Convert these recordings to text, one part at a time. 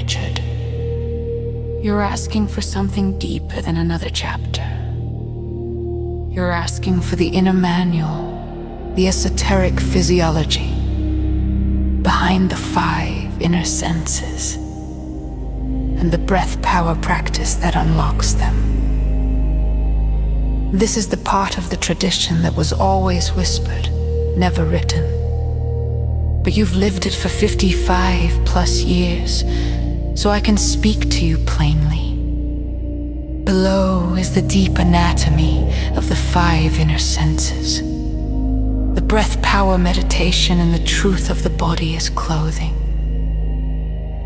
Richard. You're asking for something deeper than another chapter. You're asking for the inner manual, the esoteric physiology behind the 5 inner senses and the breath power practice that unlocks them. This is the part of the tradition that was always whispered, never written. But you've lived it for 55 plus years, so I can speak to you plainly. Below is the deep anatomy of the 5 inner senses. The breath power meditation and the truth of the body is clothing,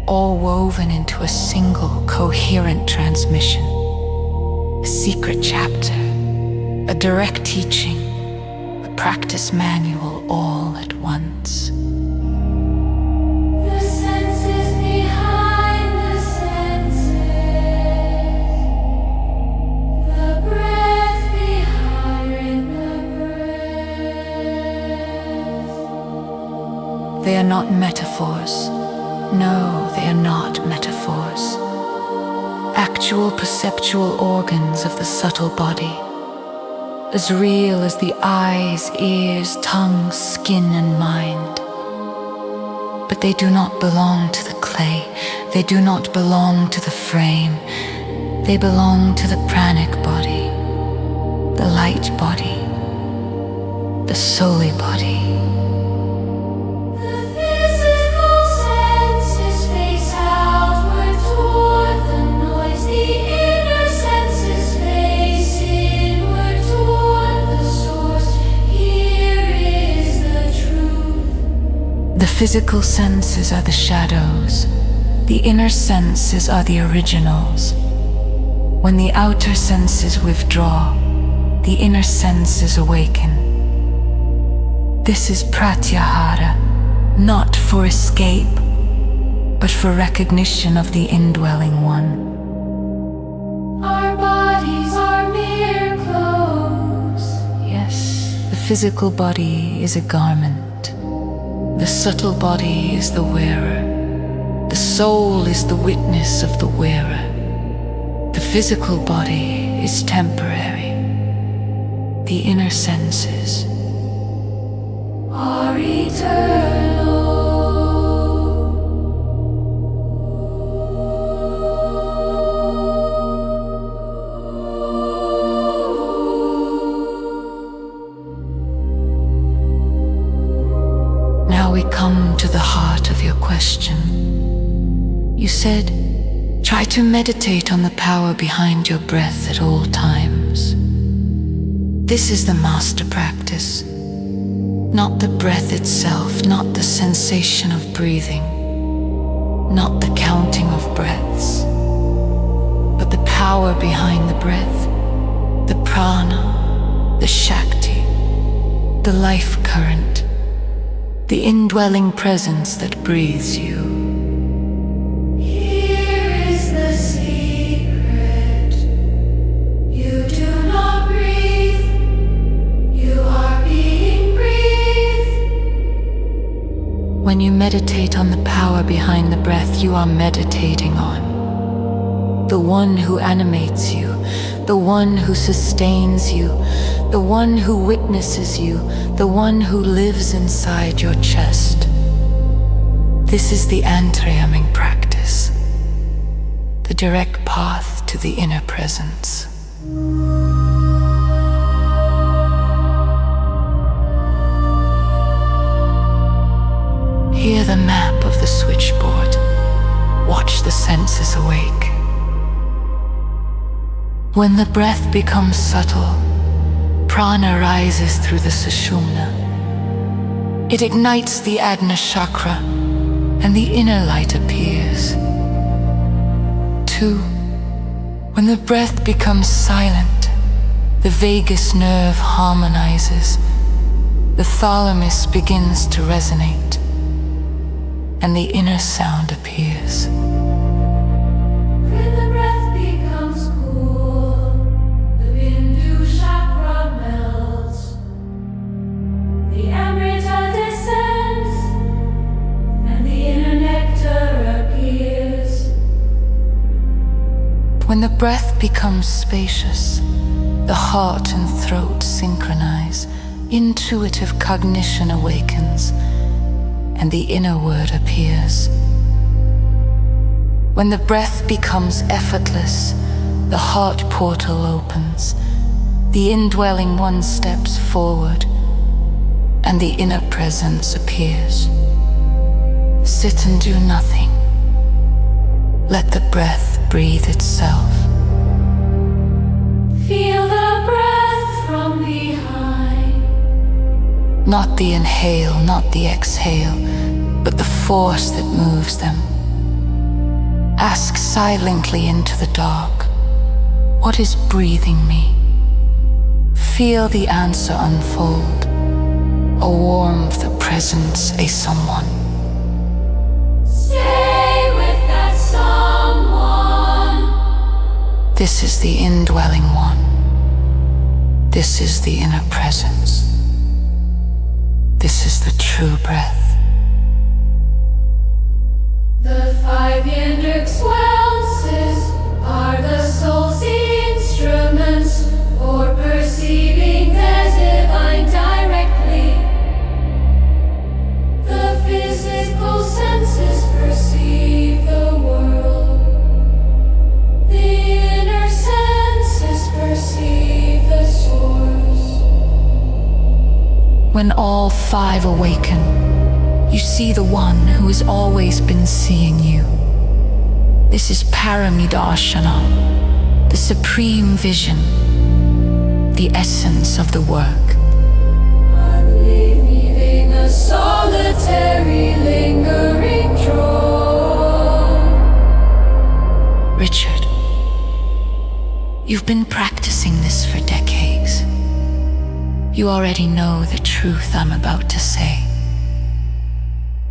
all woven into a single coherent transmission, a secret chapter, a direct teaching, a practice manual all at once. The senses behind the senses, the breath behind the breath. They are not metaphors. No, they are not metaphors. Actual perceptual organs of the subtle body, as real as the eyes, ears, tongue, skin, and mind. But they do not belong to the clay. They do not belong to the frame. They belong to the pranic body, the light body, the soli body. The physical senses face outward toward the noise. The inner senses face inward toward the source. Here is the truth. The physical senses are the shadows. The inner senses are the originals. When the outer senses withdraw, the inner senses awaken. This is pratyahara, not for escape, but for recognition of the indwelling one. Our bodies are mere clothes. Yes, the physical body is a garment. The subtle body is the wearer. The soul is the witness of the wearer. The physical body is temporary. The inner senses Are eternal. Now we come to the heart of your question. You said, try to meditate on the power behind your breath at all times. This is the master practice. Not the breath itself, not the sensation of breathing, not the counting of breaths, but the power behind the breath, the prana, the shakti, the life current, the indwelling presence that breathes you. Here is the secret. You do not breathe. You are being breathed. When you meditate on the power behind the breath, you are meditating on the one who animates you, the one who sustains you, the one who witnesses you, the one who lives inside your chest. This is the antarayaming practice, the direct path to the inner presence. Hear the map of the switchboard. Watch the senses awake. When the breath becomes subtle, prana rises through the sushumna. It ignites the Adna chakra, and the inner light appears. 2. When the breath becomes silent, the vagus nerve harmonizes, the thalamus begins to resonate, and the inner sound appears. When the breath becomes cool, the bindu chakra melts. The amrita descends, and the inner nectar appears. breath becomes spacious, the heart and throat synchronize, intuitive cognition awakens, and the inner word appears. When the breath becomes effortless, the heart portal opens, the indwelling one steps forward, and the inner presence appears. Sit and do nothing. Let the breath breathe itself. Feel the breath from behind. Not the inhale, not the exhale, but the force that moves them. Ask silently into the dark, what is breathing me? Feel the answer unfold, a warmth, a presence, a someone. Stay with that someone. This is the indwelling one. This is the inner presence. This is the true breath. The five inner senses are the soul's instruments for perceiving the divine directly. The physical senses perceive the world. The inner senses perceive the source. When all five awaken, you see the one who has always been seeing you. This is Paramidarshana, the supreme vision, the essence of the work. Leaving a solitary lingering drone. Richard, you've been practicing this for decades. You already know the truth I'm about to say.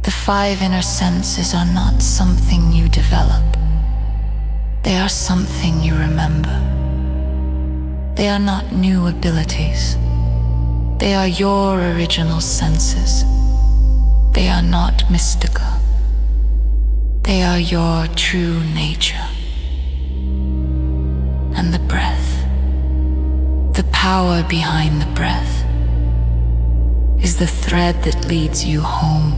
The five inner senses are not something you develop. They are something you remember. They are not new abilities. They are your original senses. They are not mystical. They are your true nature. And the breath, the power behind the breath, is the thread that leads you home.